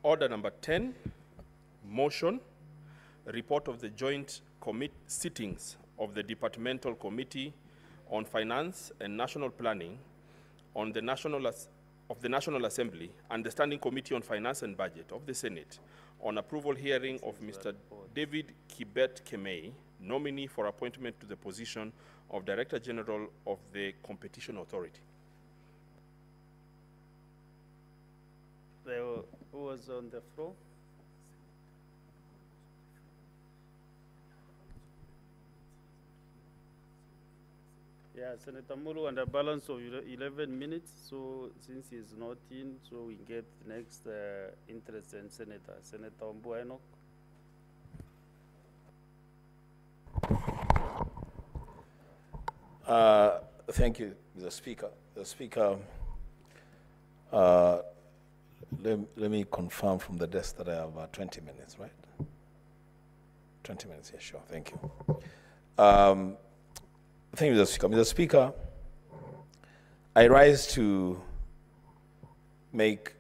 Order number 10, motion, report of the joint sittings of the Departmental Committee on Finance and National Planning on the National Assembly and the Standing Committee on Finance and Budget of the Senate on approval hearing of Mr. David Kemei, nominee for appointment to the position of Director General of the Competition Authority. Who was on the floor? Yeah, Senator Mulu under balance of 11 minutes. So since he's not in, so we get the next interested senator, Senator Mbueno. Thank you, Mr. Speaker. The Speaker, let me confirm from the desk that I have 20 minutes, right? 20 minutes, yeah, sure, thank you. Thank you, Mr. Speaker. Mr. Speaker, I rise to make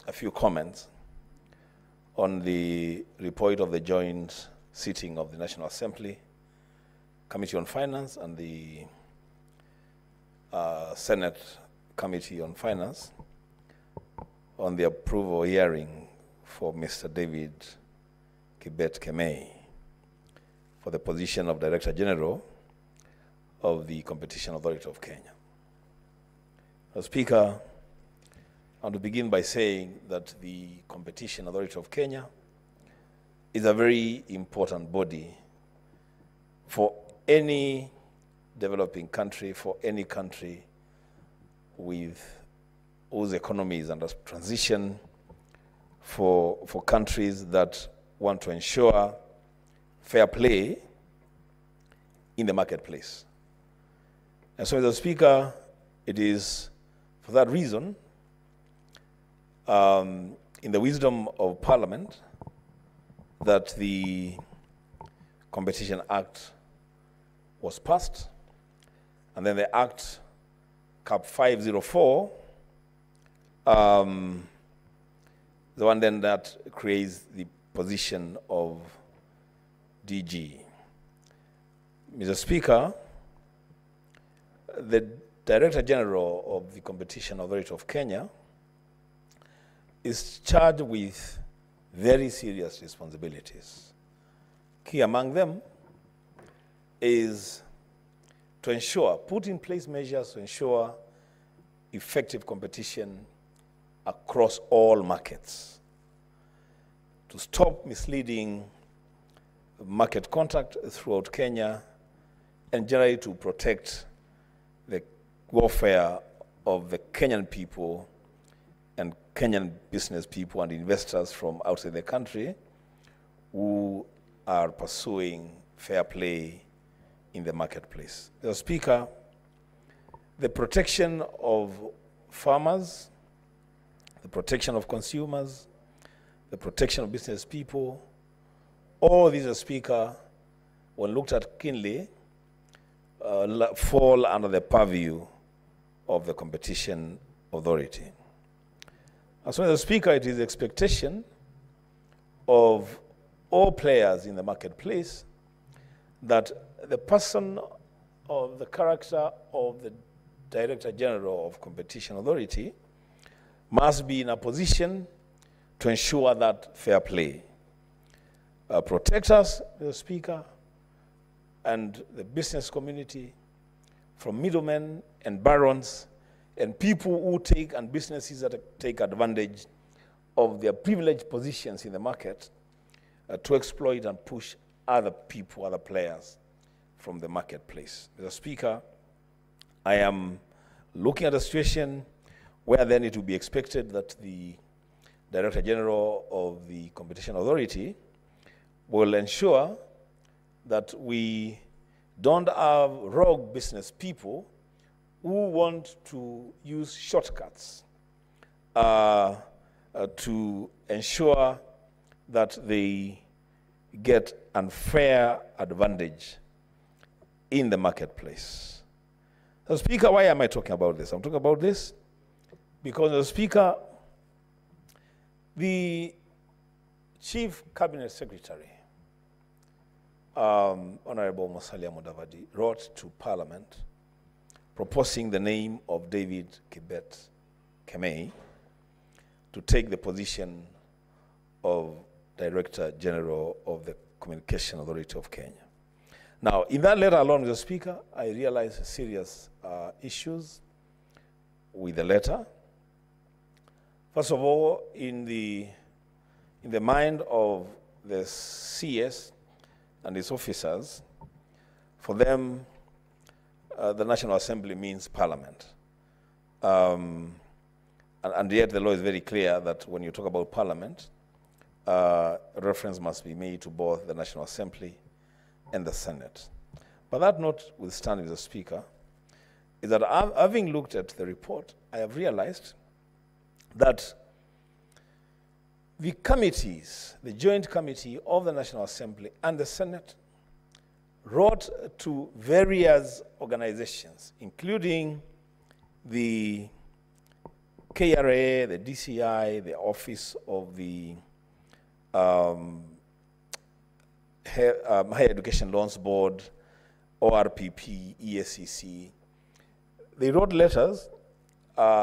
a few comments on the report of the joint sitting of the National Assembly, Committee on Finance, and the Senate Committee on Finance on the approval hearing for Mr. David Kemei for the position of Director General of the Competition Authority of Kenya. Mr. Speaker, I want to begin by saying that the Competition Authority of Kenya is a very important body for any developing country, for any country whose economy is under transition, for countries that want to ensure fair play in the marketplace. And so, Mr. Speaker, it is for that reason, in the wisdom of Parliament, that the Competition Act was passed, and then the Act Cap 504, the one then that creates the position of DG. Mr. Speaker, the Director General of the Competition Authority of Kenya is charged with very serious responsibilities. Key among them is to ensure, put in place measures to ensure effective competition across all markets, to stop misleading market conduct throughout Kenya, and generally to protect the welfare of the Kenyan people and Kenyan business people and investors from outside the country who are pursuing fair play in the marketplace. Mr. Speaker, the protection of farmers, the protection of consumers, the protection of business people, all these, Mr. Speaker, when looked at keenly, fall under the purview of the Competition Authority. As well as the Speaker, it is the expectation of all players in the marketplace that the person of the character of the Director General of Competition Authority must be in a position to ensure that fair play. Protect us, Mr. Speaker, and the business community from middlemen and barons and people who take, and businesses that take advantage of their privileged positions in the market to exploit and push other people, other players from the marketplace. Mr. Speaker, I am looking at a situation where then it will be expected that the Director General of the Competition Authority will ensure that we don't have rogue business people who want to use shortcuts to ensure that they get unfair advantage in the marketplace. So, Speaker, why am I talking about this? I'm talking about this because, Speaker, The Chief Cabinet Secretary, Honorable Musalia Mudavadi, wrote to Parliament proposing the name of David Kemei to take the position of Director General of the Communication Authority of Kenya. Now, in that letter alone, Mr. Speaker, I realized serious issues with the letter. First of all, in the mind of the CS and its officers, for them, the National Assembly means Parliament. And yet the law is very clear that when you talk about Parliament, reference must be made to both the National Assembly and the Senate. But that notwithstanding, Mr. Speaker, is that having looked at the report, I have realized that the committees, the Joint Committee of the National Assembly and the Senate, wrote to various organizations, including the KRA, the DCI, the Office of the Higher Education Loans Board, ORPP, ESCC. They wrote letters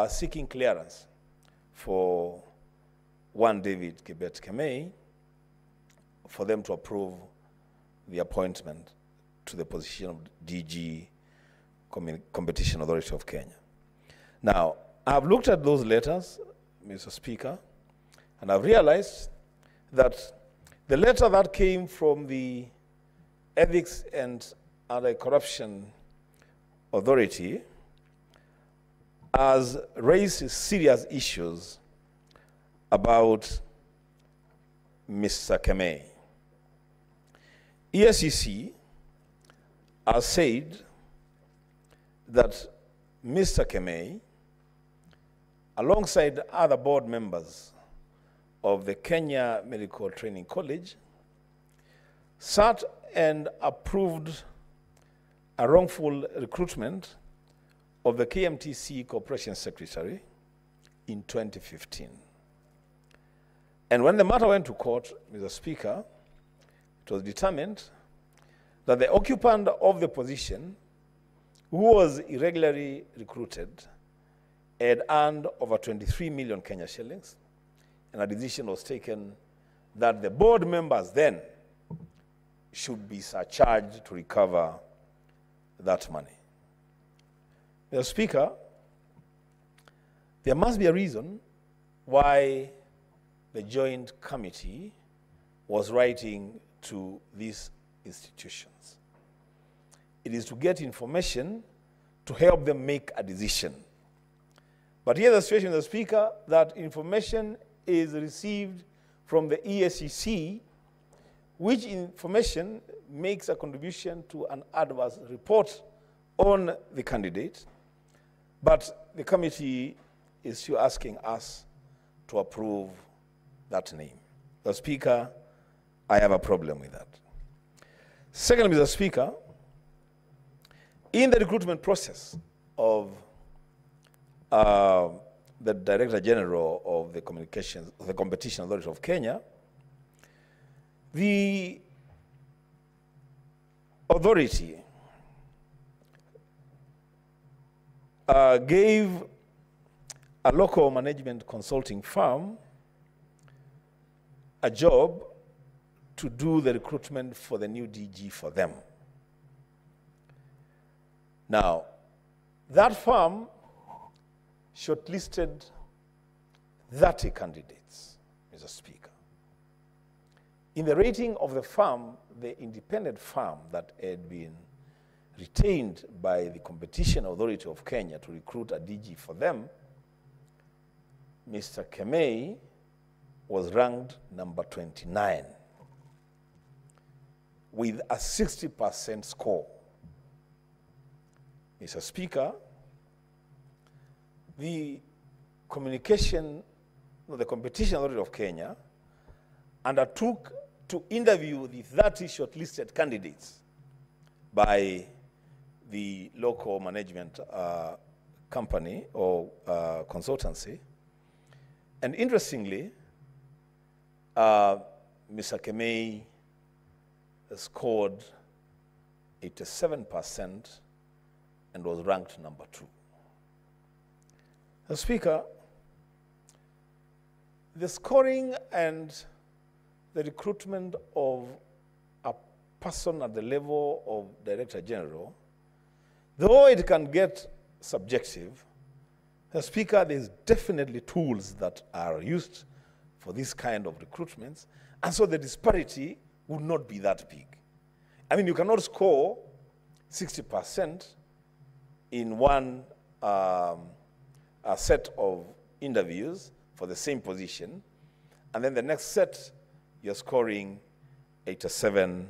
seeking clearance for one David Kemei for them to approve the appointment to the position of DG Competition Authority of Kenya. Now, I've looked at those letters, Mr. Speaker, and I've realized that the letter that came from the Ethics and Anti-Corruption Authority has raised serious issues about Mr. Kemei. ESCC has said that Mr. Kemei, alongside other board members of the Kenya Medical Training College, sat and approved a wrongful recruitment of the KMTC Corporation Secretary in 2015. And when the matter went to court, Mr. Speaker, it was determined that the occupant of the position, who was irregularly recruited, had earned over 23 million Kenya shillings, and a decision was taken that the board members then should be surcharged to recover that money. Mr. Speaker, there must be a reason why the Joint Committee was writing to these institutions. It is to get information to help them make a decision. But here's the situation, Mr. Speaker, that information is received from the ESCC, which information makes a contribution to an adverse report on the candidate, but the committee is still asking us to approve that name. Mr. Speaker, I have a problem with that. Secondly, Mr. Speaker, in the recruitment process of the Director General of the Competition Authority of Kenya, the authority gave a local management consulting firm a job to do the recruitment for the new DG for them. Now, that firm shortlisted 30 candidates, Mr. Speaker. In the rating of the firm, the independent firm that had been retained by the Competition Authority of Kenya to recruit a DG for them, Mr. Kemei was ranked number 29 with a 60% score. Mr. Speaker, the Competition Authority of Kenya undertook to interview the 30 shortlisted candidates by the local management company or consultancy. And interestingly, Mr. Kemei scored 87% and was ranked number 2. The Speaker, the scoring and the recruitment of a person at the level of Director General, though it can get subjective, the Speaker, there's definitely tools that are used for this kind of recruitments, and so the disparity would not be that big. I mean, you cannot score 60% in one set of interviews for the same position, and then the next set, you're scoring 87%.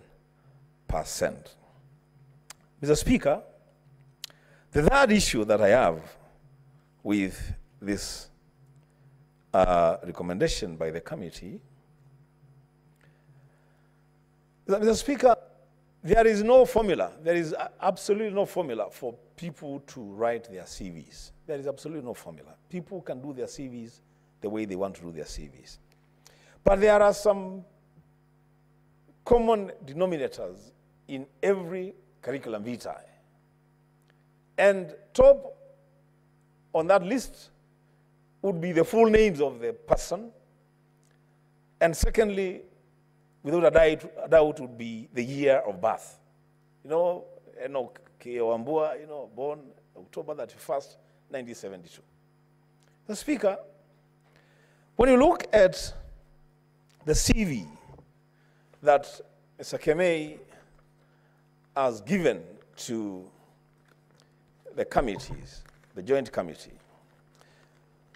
Mr. Speaker, the third issue that I have with this recommendation by the committee is that, Mr. Speaker, there is no formula. There is absolutely no formula for people to write their CVs. There is absolutely no formula. People can do their CVs the way they want to do their CVs. But there are some common denominators in every curriculum vitae. And top on that list would be the full names of the person. And secondly, without a doubt, would be the year of birth. You know, Enoch K. Wambua, born October 31st, 1972. The Speaker, when you look at the CV that Mr. Kemei has given to the committees, the joint committee,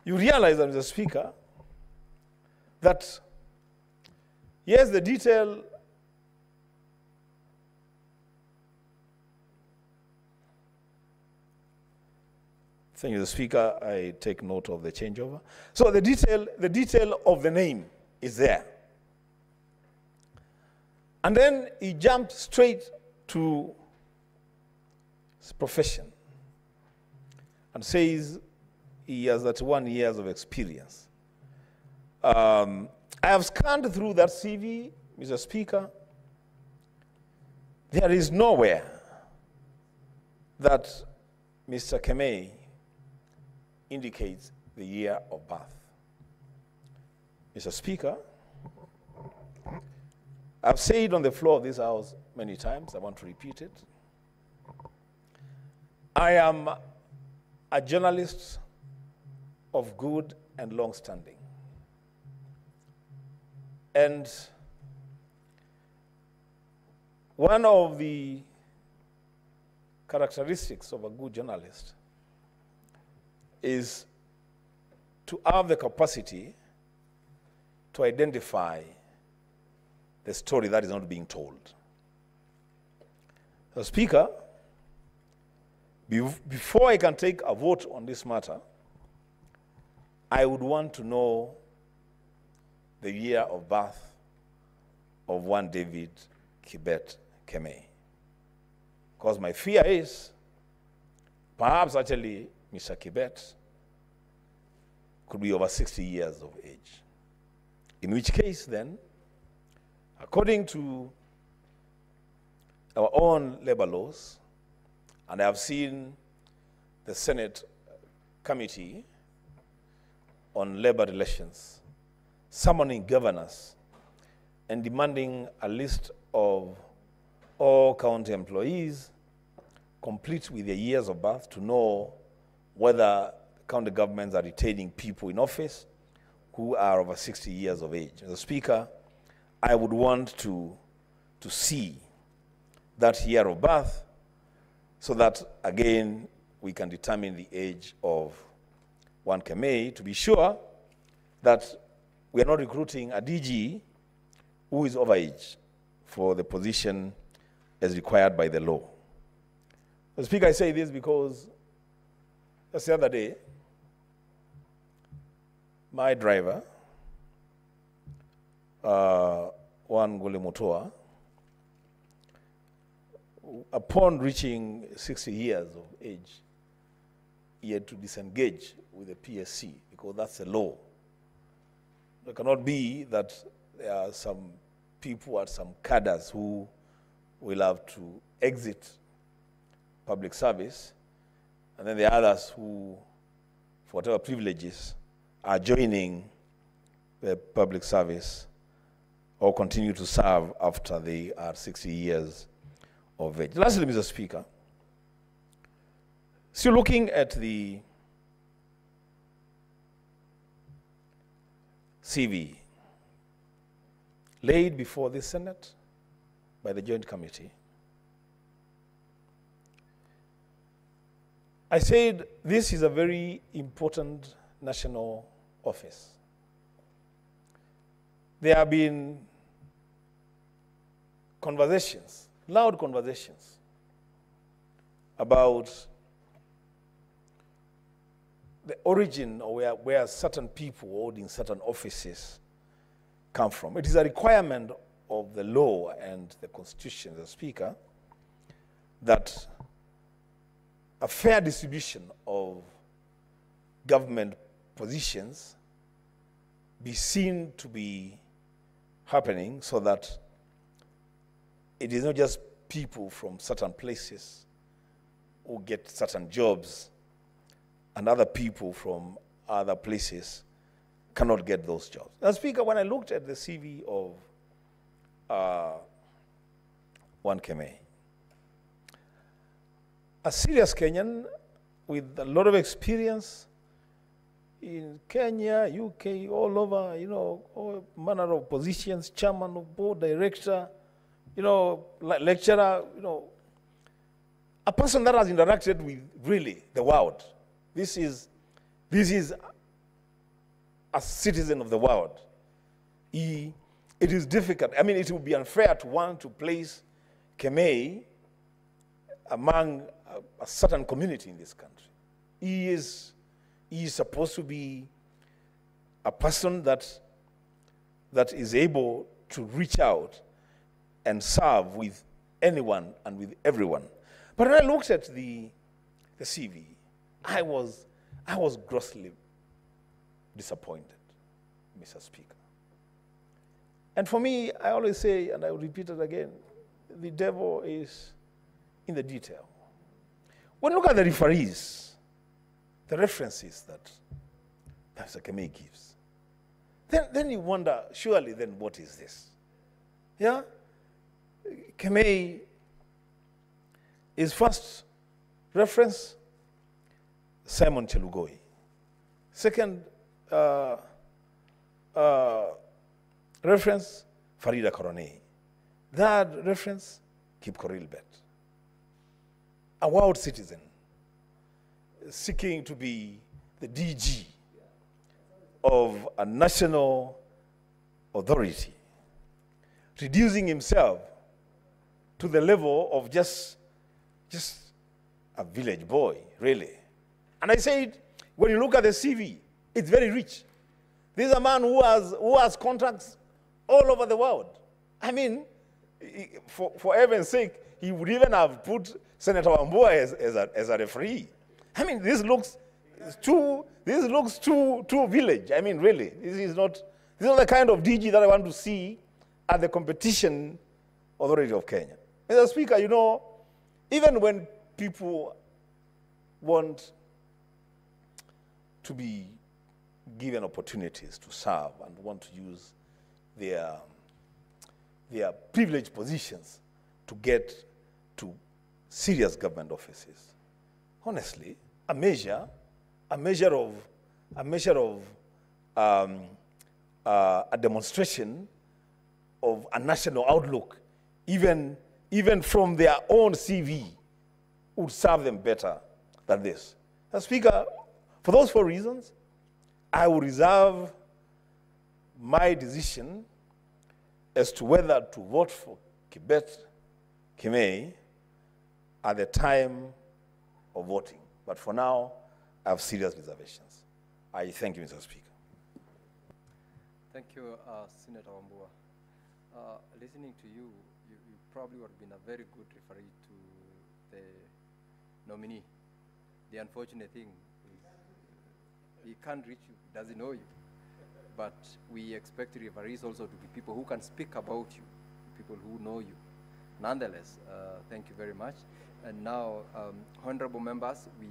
you realize that, Mr. Speaker, that yes, the detail thank you, Mr. Speaker. I take note of the changeover. So the detail of the name is there. And then he jumped straight to his profession and says he has 31 years of experience. I have scanned through that CV, Mr. Speaker. There is nowhere that Mr. Kemei indicates the year of birth. Mr. Speaker, I've said on the floor of this House many times, I want to repeat it. I am a journalist of good and long standing. And one of the characteristics of a good journalist is to have the capacity to identify the story that is not being told. So, Speaker, before I can take a vote on this matter, I would want to know the year of birth of one David Kibet Kemei. Because my fear is, perhaps actually Mr. Kibet could be over 60 years of age. In which case then, according to our own labor laws, and I have seen the Senate Committee on Labor Relations summoning governors and demanding a list of all county employees complete with their years of birth to know whether county governments are retaining people in office who are over 60 years of age. As a Speaker, I would want to see that year of birth so that, again, we can determine the age of one Kemei to be sure that we are not recruiting a DG who is overage for the position as required by the law. As Speaker, I say this because just the other day, my driver, Juan Gulemutoa, upon reaching 60 years of age, he had to disengage with the PSC because that's a law. It cannot be that there are some people and some cadres who will have to exit public service, and then the others who, for whatever privileges, are joining the public service or continue to serve after they are 60 years of age. Lastly, Mr. Speaker, still looking at the CV laid before the Senate by the Joint Committee, I said this is a very important national office. There have been conversations, loud conversations, about the origin or where certain people holding certain offices come from. It is a requirement of the law and the Constitution, the Speaker, that a fair distribution of government positions be seen to be happening, so that it is not just people from certain places who get certain jobs and other people from other places cannot get those jobs. Now, Speaker, when I looked at the CV of one Kemei, a serious Kenyan with a lot of experience in Kenya, UK, all over, you know, all manner of positions, chairman of board, director, you know, lecturer, you know, a person that has interacted with really the world. This is a citizen of the world. It is difficult. I mean, it would be unfair to want to place Kemei among a certain community in this country. He is supposed to be a person that is able to reach out and serve with anyone and with everyone. But when I looked at the CV, I was grossly disappointed, Mr. Speaker. And for me, I always say, and I will repeat it again, the devil is in the detail. When you look at the referees, the references that Mr. Kemei gives, then you wonder, surely then what is this? Yeah? Kemei, his first reference, Simon Chelugoi. Second reference, Farida Koronei. Third reference, Kip Korilbet. A world citizen seeking to be the DG of a national authority, reducing himself to the level of just a village boy, really. And I said, when you look at the CV, it's very rich. This is a man who has contacts all over the world. I mean, for heaven's sake, he would even have put Senator Wambua as a referee. I mean, this looks too village. I mean, really, this is not the kind of DG that I want to see at the Competition Authority of Kenya. Mr. Speaker, you know, even when people want to be given opportunities to serve and want to use their privileged positions to get to serious government offices, honestly, a measure of a demonstration of a national outlook, even from their own CV, would serve them better than this. Now, Speaker, for those 4 reasons, I will reserve my decision as to whether to vote for Kemei at the time of voting. But for now, I have serious reservations. I thank you, Mr. Speaker. Thank you, Senator Wambua. Listening to you, you probably would have been a very good referee to the nominee. The unfortunate thing is he can't reach you, doesn't know you. but we expect referees also to be people who can speak about you, people who know you. Nonetheless, thank you very much. And now, honorable members, we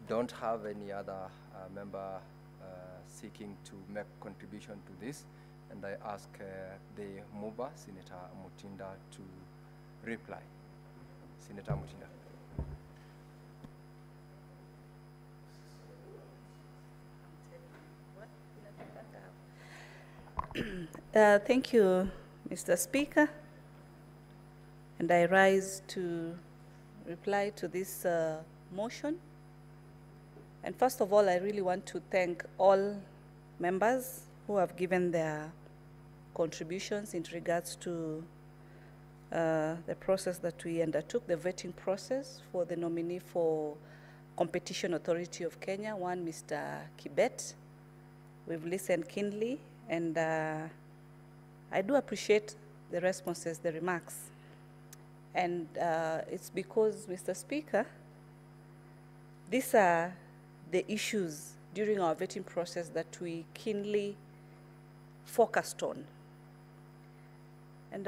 don't have any other member seeking to make contribution to this, and I ask the mover, Senator Mutinda, to reply. Senator Mutinda. Thank you, Mr. Speaker. And I rise to reply to this motion. And first of all, I really want to thank all members who have given their contributions in regards to the process that we undertook, the vetting process for the nominee for Competition Authority of Kenya, one Mr. Kibet. We've listened keenly, and I do appreciate the responses, the remarks. And it's because, Mr. Speaker, these are the issues during our vetting process that we keenly focused on. And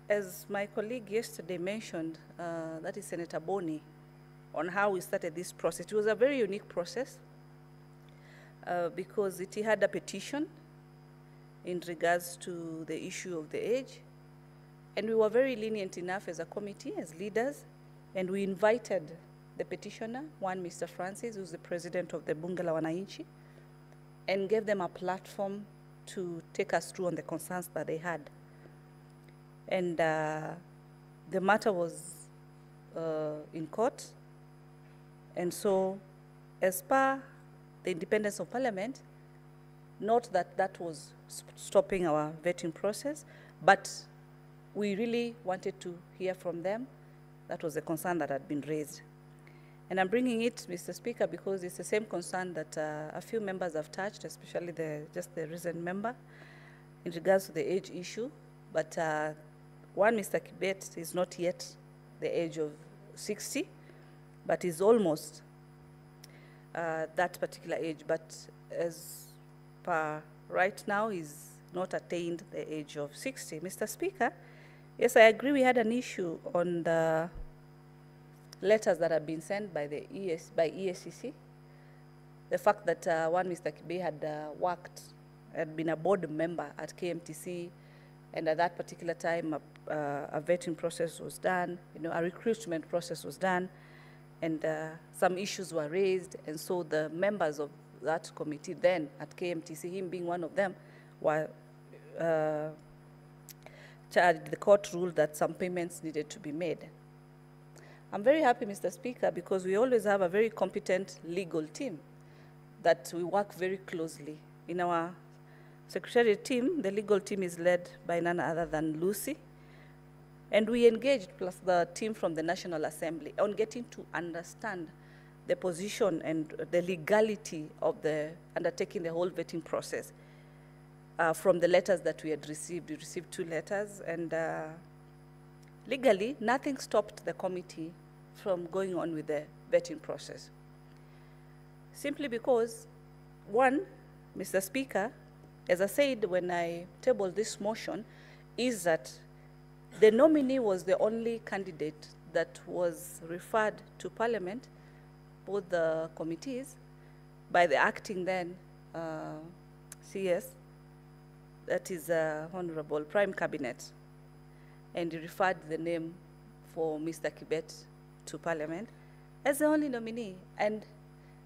as my colleague yesterday mentioned, that is Senator Boni, on how we started this process. It was a very unique process because it had a petition in regards to the issue of the age. And we were very lenient enough as a committee, as leaders, and we invited the petitioner, one Mr. Francis, who's the president of the Bunge la Wananchi, and gave them a platform to take us through on the concerns that they had. And the matter was in court, and so as per the independence of Parliament, not that that was stopping our vetting process, but we really wanted to hear from them. That was a concern that had been raised. And I'm bringing it, Mr. Speaker, because it's the same concern that a few members have touched, especially just the recent member, in regards to the age issue. But one, Mr. Kibet, is not yet the age of 60, but is almost that particular age. But as per right now, he's not attained the age of 60. Mr. Speaker, yes, I agree we had an issue on the letters that have been sent by the ESCC. The fact that one Mr. Kibet had been a board member at KMTC, and at that particular time a vetting process was done, a recruitment process was done, and some issues were raised, and so the members of that committee then at KMTC, him being one of them, were charged. The court ruled that some payments needed to be made. I'm very happy, Mr. Speaker, because we always have a very competent legal team that we work very closely. In our secretariat team, the legal team is led by none other than Lucy. And we engaged, plus the team from the National Assembly, on getting to understand the position and the legality of the undertaking the whole vetting process. From the letters that we had received, we received 2 letters, and legally, nothing stopped the committee from going on with the vetting process. Simply because, one, Mr. Speaker, as I said when I tabled this motion, is that the nominee was the only candidate that was referred to Parliament, both the committees, by the acting then CS, that is Honorable Prime Cabinet, and he referred the name for Mr. Kibet to Parliament as the only nominee. And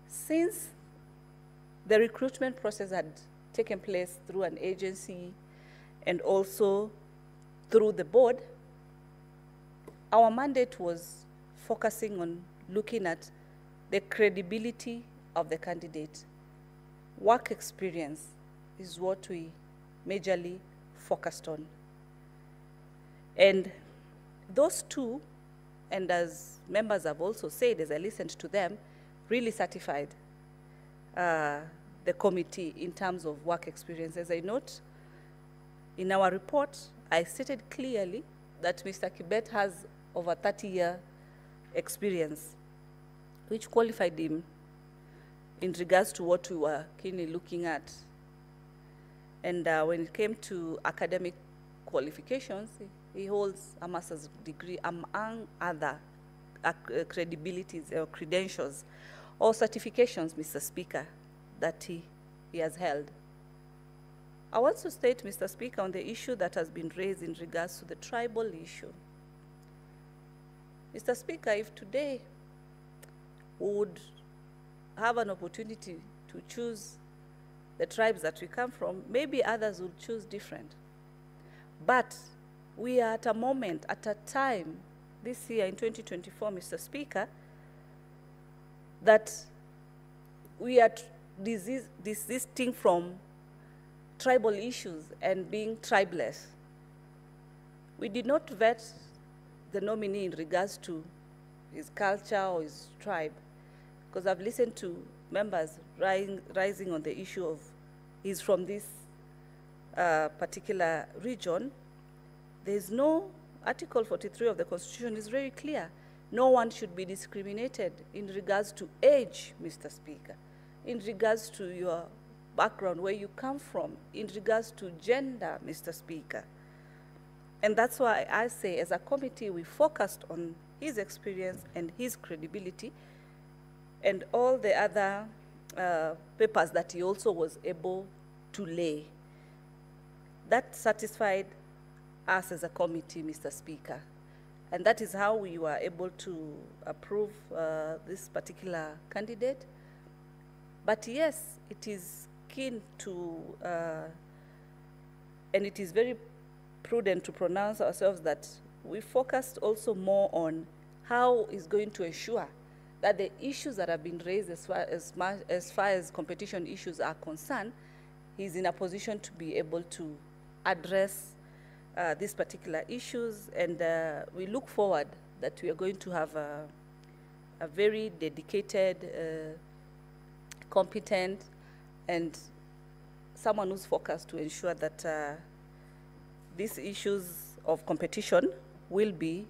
since the recruitment process had taken place through an agency and also through the board, our mandate was focusing on looking at the credibility of the candidate. Work experience is what we majorly focused on. And those two, and as members have also said, as I listened to them, really certified the committee in terms of work experience. As I note, in our report, I stated clearly that Mr. Kibet has over 30-year experience, which qualified him in regards to what we were keenly looking at And when it came to academic qualifications, he holds a master's degree among other credibilities or credentials or certifications, Mr. Speaker, that he has held. I want to state, Mr. Speaker, on the issue that has been raised in regards to the tribal issue. Mr. Speaker, if today we would have an opportunity to choose the tribes that we come from, maybe others would choose different. But we are at a moment, at a time, this year in 2024, Mr. Speaker, that we are desisting from tribal issues and being tribeless. We did not vet the nominee in regards to his culture or his tribe, because I've listened to members rising on the issue of he's from this particular region. There's no, Article 43 of the Constitution is very clear. No one should be discriminated in regards to age, Mr. Speaker, in regards to your background, where you come from, in regards to gender, Mr. Speaker. And that's why I say, as a committee, we focused on his experience and his credibility and all the other papers that he also was able to lay. That satisfied us as a committee, Mr. Speaker. And that is how we were able to approve this particular candidate. But yes, it is keen to, and it is very prudent to pronounce ourselves that we focused also more on how is going to ensure that the issues that have been raised as far as competition issues are concerned, he's in a position to be able to address these particular issues. And we look forward that we are going to have a very dedicated, competent, and someone who's focused to ensure that these issues of competition will be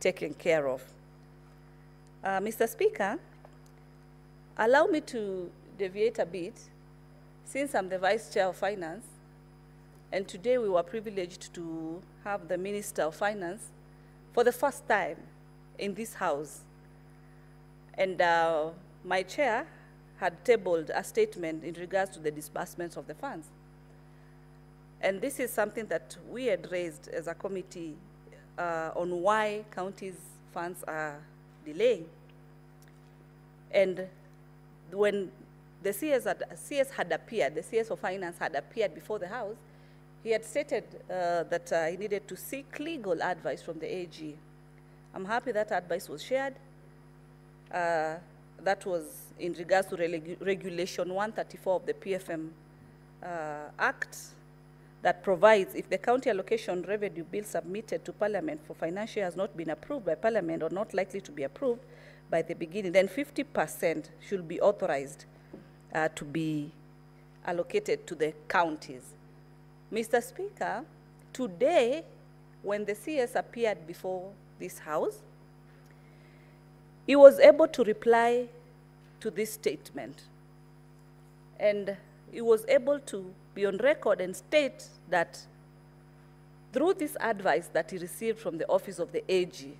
taken care of. Mr. Speaker, allow me to deviate a bit, since I'm the Vice Chair of Finance, and today we were privileged to have the Minister of Finance for the first time in this House. And my chair had tabled a statement in regards to the disbursements of the funds. And this is something that we had raised as a committee on why counties' funds are delaying. And when the CS had appeared, the CS of Finance had appeared before the House, he had stated that he needed to seek legal advice from the AG. I'm happy that advice was shared. That was in regards to Regulation 134 of the PFM Act, that provides if the county allocation revenue bill submitted to Parliament for financial year has not been approved by Parliament or not likely to be approved by the beginning, then 50% should be authorized to be allocated to the counties. Mr. Speaker, today, when the CS appeared before this House, he was able to reply to this statement. And he was able to be on record and state that through this advice that he received from the office of the AG,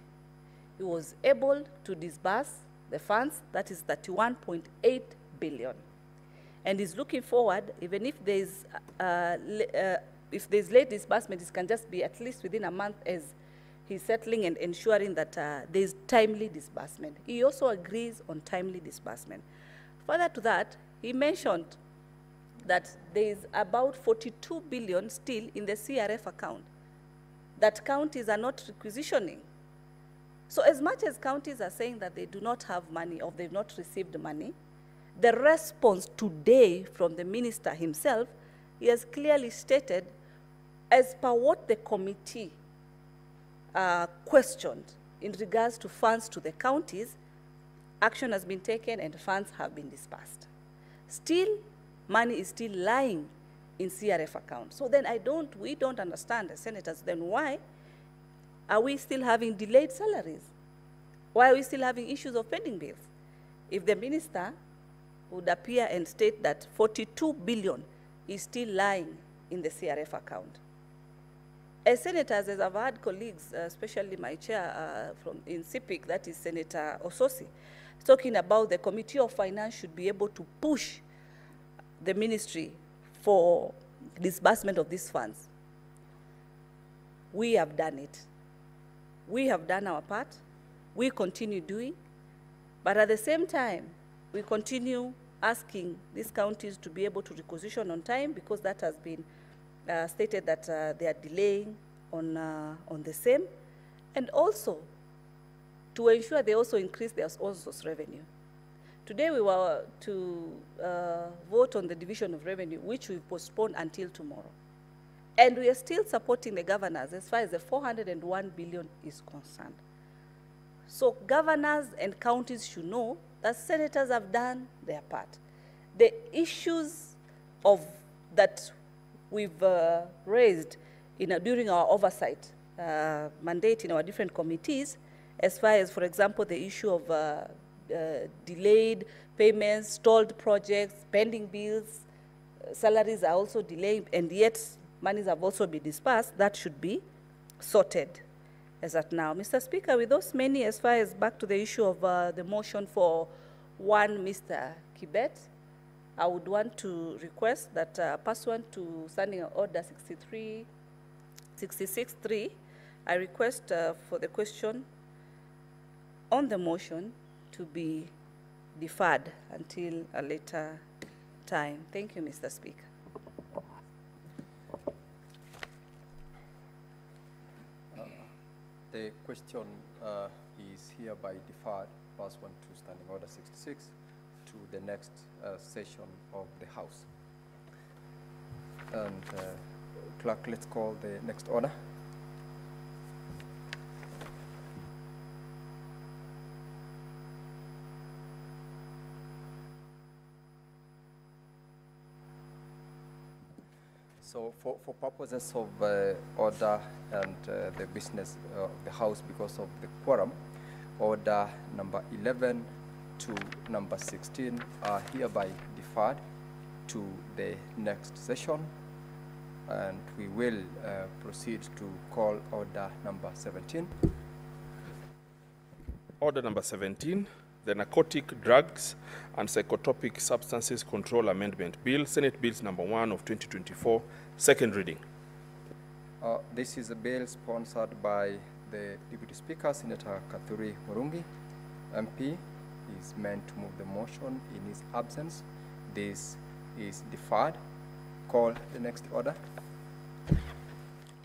he was able to disburse the funds, that is 31.8 billion. And he's looking forward, even if there's late disbursement, it can just be at least within a month, as he's settling and ensuring that there's timely disbursement. He also agrees on timely disbursement. Further to that, he mentioned that there's about 42 billion still in the CRF account that counties are not requisitioning. So as much as counties are saying that they do not have money or they've not received money, the response today from the minister himself, he has clearly stated, as per what the committee questioned in regards to funds to the counties, action has been taken and funds have been disbursed. Still, money is still lying in CRF accounts. So then we don't understand as senators, then why are we still having delayed salaries? Why are we still having issues of pending bills? If the minister would appear and state that 42 billion is still lying in the CRF account. As senators, as I've had colleagues, especially my chair in CPIC, that is Senator Ososi, talking about the Committee of Finance should be able to push the ministry for disbursement of these funds. We have done it. We have done our part. We continue doing. But at the same time, we continue asking these counties to be able to requisition on time, because that has been stated that they are delaying on the same, and also to ensure they also increase their own source revenue. Today we were to vote on the division of revenue, which we've postponed until tomorrow. And we are still supporting the governors as far as the 401 billion is concerned. So governors and counties should know that senators have done their part. The issues that we've raised during our oversight mandate in our different committees, as far as, for example, the issue of delayed payments, stalled projects, pending bills, salaries are also delayed, and yet monies have also been dispersed, that should be sorted as at now. Mr. Speaker, with those many, as far as back to the issue of the motion for one Mr. Kibet, I would want to request that pursuant to Standing Order 66.3, I request for the question on the motion to be deferred until a later time. Thank you, Mr. Speaker. The question is hereby deferred, pursuant to Standing Order 66, to the next session of the House. And clerk, let's call the next order. So for purposes of order and the business of the House, because of the quorum, order number 11 to number 16 are hereby deferred to the next session, and we will proceed to call order number 17. Order number 17, the Narcotic Drugs and Psychotropic Substances Control Amendment Bill, Senate Bills number 1 of 2024, second reading. This is a bill sponsored by the Deputy Speaker, Senator Kathuri Murungi, MP. He is meant to move the motion in his absence. This is deferred. Call the next order.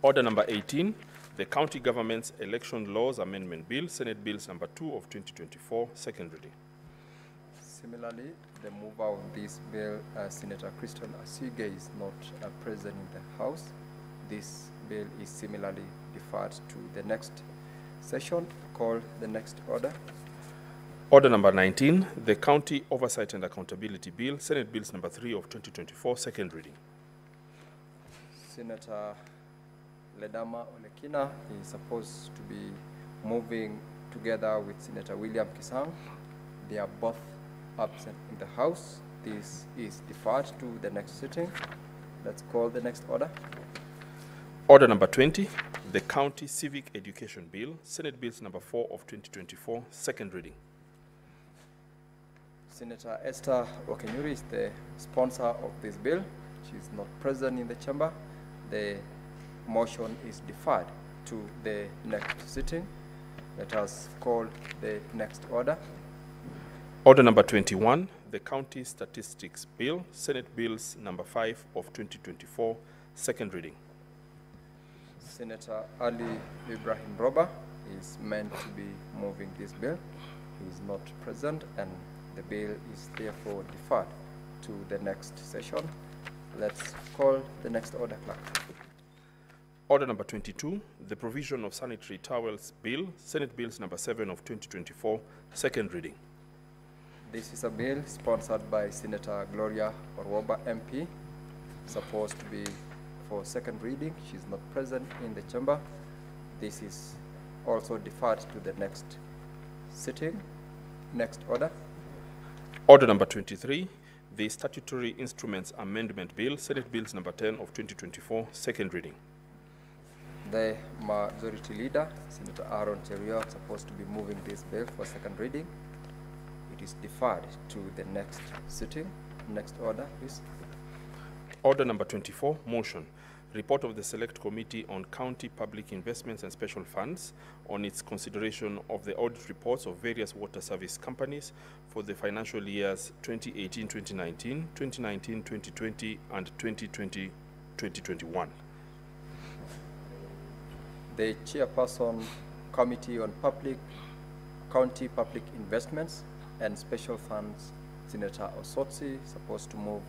Order number 18, the County Government's Election Laws Amendment Bill, Senate Bills number 2 of 2024, second reading. Similarly, the mover of this bill, Senator Christian Asige, is not present in the House. This bill is similarly deferred to the next session. Call the next order. Order number 19, the County Oversight and Accountability Bill, Senate Bills number 3 of 2024, second reading. Senator Ledama Olekina is supposed to be moving together with Senator William Kisang. They are both absent in the House. This is deferred to the next sitting. Let's call the next order. Order number 20, the County Civic Education Bill, Senate Bills number 4 of 2024, second reading. Senator Esther Okenyuri is the sponsor of this bill. She is not present in the chamber. The motion is deferred to the next sitting. Let us call the next order. Order number 21, the County Statistics Bill, Senate Bills number 5 of 2024, second reading. Senator Ali Ibrahim Roba is meant to be moving this bill. He is not present, and the bill is therefore deferred to the next session. Let's call the next order, clerk. Order number 22, the Provision of Sanitary Towels Bill, Senate Bills number 7 of 2024, second reading. This is a bill sponsored by Senator Gloria Orwoba, MP, supposed to be for second reading. She's not present in the chamber. This is also deferred to the next sitting. Next order. Order number 23, the Statutory Instruments Amendment Bill, Senate Bills number 10 of 2024, second reading. The Majority Leader, Senator Aaron Cheruiyot, supposed to be moving this bill for second reading. It is deferred to the next sitting. Next order, please. Order number 24, motion. Report of the Select Committee on County Public Investments and Special Funds on its consideration of the audit reports of various water service companies for the financial years 2018-2019, 2019-2020, and 2020-2021. The Chairperson, Committee on County Public Investments and Special Funds, Senator Osotsi, supposed to move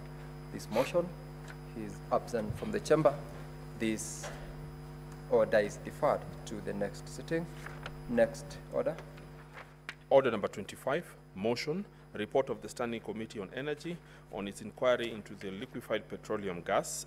this motion. He is absent from the chamber. This order is deferred to the next sitting. Next order. Order number 25, motion. Report of the Standing Committee on Energy on its inquiry into the liquefied petroleum gas